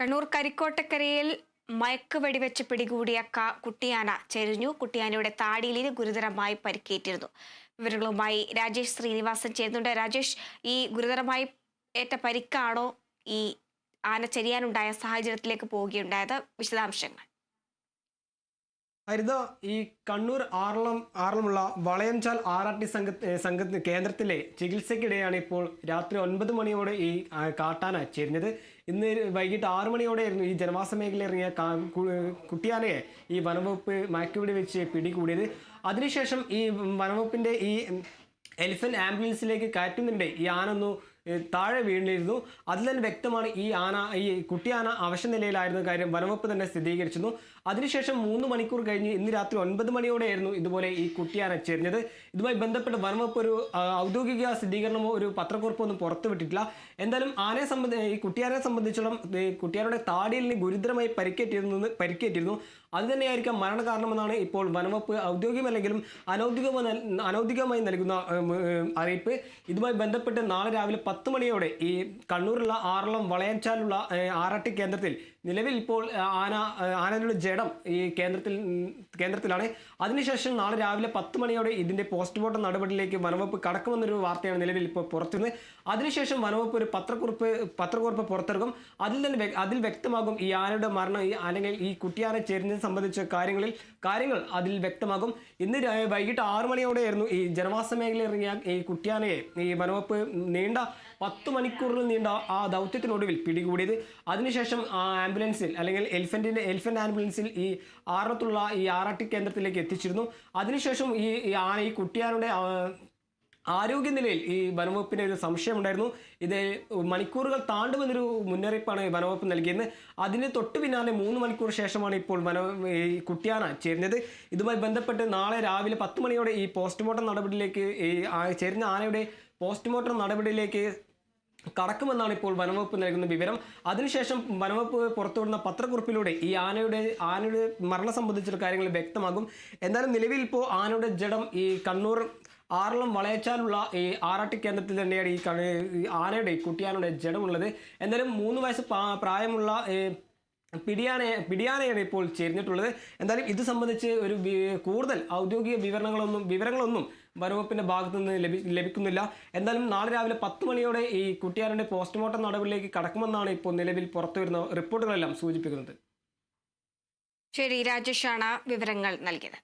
കണ്ണൂർ കരിക്കോട്ടക്കരയിൽ മയക്കുവെടിവെച്ച് പിടികൂടിയ കുട്ടിയാന ചെരിഞ്ഞു. കുട്ടിയാനയുടെ താടിയിലിന് ഗുരുതരമായി പരിക്കേറ്റിരുന്നു. വിവരങ്ങളുമായി രാജേഷ് ശ്രീനിവാസൻ ചേരുന്നുണ്ട്. രാജേഷ്, ഈ ഗുരുതരമായി ഏറ്റ പരിക്കാണോ ഈ ആന ചെരിയാനുണ്ടായ സാഹചര്യത്തിലേക്ക് പോവുകയുണ്ടായത്? വിശദാംശങ്ങൾ. ഹരിത, ഈ കണ്ണൂർ ആറളമുള്ള വളയംചാൽ RRT സംഘ കേന്ദ്രത്തിലെ ചികിത്സയ്ക്കിടെയാണ് ഇപ്പോൾ രാത്രി 9 മണിയോടെ ഈ കാട്ടാന ചെരിഞ്ഞത്. ഇന്ന് വൈകിട്ട് 6 മണിയോടെയായിരുന്നു ഈ ജനവാസ മേഖലയിൽ ഇറങ്ങിയ കുട്ടിയാനയെ ഈ വനംവകുപ്പ് മയക്കുവെടി വെച്ച് പിടികൂടിയത്. അതിനുശേഷം ഈ വനംവകുപ്പിൻ്റെ ഈ എലിഫന്റ് ആംബുലൻസിലേക്ക് കയറ്റുന്നതിനിടെ ഈ ആന ഒന്ന് താഴെ വീണിരുന്നു. അതിൽ തന്നെ വ്യക്തമാണ് ഈ കുട്ടിയാന അവശനിലയിലായിരുന്ന കാര്യം വനംവകുപ്പ് തന്നെ സ്ഥിരീകരിച്ചിരുന്നു. അതിനുശേഷം 3 മണിക്കൂർ കഴിഞ്ഞ് ഇന്ന് രാത്രി 9 മണിയോടെയായിരുന്നു ഇതുപോലെ ഈ കുട്ടിയാന ചെരിഞ്ഞത്. ഇതുമായി ബന്ധപ്പെട്ട് വനംവകുപ്പ് ഒരു ഔദ്യോഗിക സ്ഥിരീകരണമോ ഒരു പത്രക്കുറിപ്പോ ഒന്നും പുറത്തുവിട്ടിട്ടില്ല. എന്തായാലും ഈ കുട്ടിയാനെ സംബന്ധിച്ചിടത്തോളം കുട്ടിയാനയുടെ താടിയിൽ ഗുരുതരമായി പരിക്കേറ്റിരുന്നു. അത് തന്നെയായിരിക്കാം മരണകാരണമെന്നാണ് ഇപ്പോൾ വനംവകുപ്പ് ഔദ്യോഗികമല്ലെങ്കിലും അനൗദ്യോഗികമായി നൽകുന്ന അറിയിപ്പ്. ഇതുമായി ബന്ധപ്പെട്ട് നാളെ രാവിലെ 10 മണിയോടെ ഈ കണ്ണൂരുള്ള ആറളം വളയംചാലുള്ള RRT കേന്ദ്രത്തിൽ നിലവിൽ ഇപ്പോൾ ആനയുടെ ജഡം ഈ കേന്ദ്രത്തിലാണ്. അതിനുശേഷം നാളെ രാവിലെ 10 മണിയോടെ ഇതിന്റെ പോസ്റ്റ്മോർട്ടം നടപടിയിലേക്ക് വനംവകുപ്പ് കടക്കുമെന്നൊരു വാർത്തയാണ് നിലവിൽ ഇപ്പോൾ പുറത്തുവരുന്നത്. അതിനുശേഷം വനംവകുപ്പ് ഒരു പത്രക്കുറിപ്പ് പുറത്തിറക്കും. അതിൽ വ്യക്തമാകും ഈ ആനയുടെ മരണം അല്ലെങ്കിൽ ഈ കുട്ടിയാന ചേരുന്നത് സംബന്ധിച്ച കാര്യങ്ങൾ അതിൽ വ്യക്തമാകും. ഇന്ന് വൈകിട്ട് 6 മണിയോടെയായിരുന്നു ഈ ജനവാസ മേഖലയിൽ ഇറങ്ങിയ ഈ കുട്ടിയാനയെ ഈ വനംവകുപ്പ് നീണ്ട 10 മണിക്കൂറിൽ നീണ്ട ആ ദൗത്യത്തിനൊടുവിൽ പിടികൂടിയത്. അതിനുശേഷം ആംബുലൻസിൽ അല്ലെങ്കിൽ എലിഫന്റ് ആംബുലൻസിൽ ഈ ആറളത്തുള്ള ഈ RRT കേന്ദ്രത്തിലേക്ക് എത്തിച്ചിരുന്നു. അതിനുശേഷം ഈ കുട്ടിയാനയുടെ ആരോഗ്യനിലയിൽ ഈ വനംവകുപ്പിന് ഒരു സംശയമുണ്ടായിരുന്നു. ഇത് മണിക്കൂറുകൾ താണ്ടുമെന്നൊരു മുന്നറിയിപ്പാണ് വനംവകുപ്പ് നൽകിയത്. അതിന് തൊട്ടു പിന്നാലെ 3 മണിക്കൂർ ശേഷമാണ് ഇപ്പോൾ ഈ കുട്ടിയാന ചേരുന്നത്. ഇതുമായി ബന്ധപ്പെട്ട് നാളെ രാവിലെ 10 മണിയോടെ ഈ പോസ്റ്റ്മോർട്ടം നടപടിയിലേക്ക് ചേരുന്ന ആനയുടെ പോസ്റ്റ്മോർട്ടം നടപടിയിലേക്ക് കടക്കുമെന്നാണ് ഇപ്പോൾ വനംവകുപ്പ് നൽകുന്ന വിവരം. അതിനുശേഷം വനംവകുപ്പ് പുറത്തുവിടുന്ന പത്രക്കുറിപ്പിലൂടെ ഈ ആനയുടെ മരണം സംബന്ധിച്ചുള്ള കാര്യങ്ങൾ വ്യക്തമാകും. എന്തായാലും നിലവിൽ ഇപ്പോൾ ആനയുടെ ജഡം ഈ കണ്ണൂർ ആറളം വളയച്ചാലുള്ള ഈ RRT കേന്ദ്രത്തിൽ തന്നെയാണ് ഈ ആനയുടെ കുട്ടിയാനയുടെ ജഡമുള്ളത്. എന്തായാലും 3 വയസ്സ് പ്രായമുള്ള പിടിയാനയാണ് ഇപ്പോൾ ചേർന്നിട്ടുള്ളത്. എന്തായാലും ഇത് സംബന്ധിച്ച് ഒരു കൂടുതൽ ഔദ്യോഗിക വിവരങ്ങളൊന്നും വനംവകുപ്പിന്റെ ഭാഗത്തു നിന്ന് ലഭിക്കുന്നില്ല. എന്തായാലും നാളെ രാവിലെ 10 മണിയോടെ ഈ കുട്ടിയാനയുടെ പോസ്റ്റ്മോർട്ടം നടപടിയിലേക്ക് കടക്കുമെന്നാണ് ഇപ്പോൾ നിലവിൽ പുറത്തുവരുന്ന റിപ്പോർട്ടുകളെല്ലാം സൂചിപ്പിക്കുന്നത്. ശരി, രാജേഷാണ് വിവരങ്ങൾ നൽകിയത്.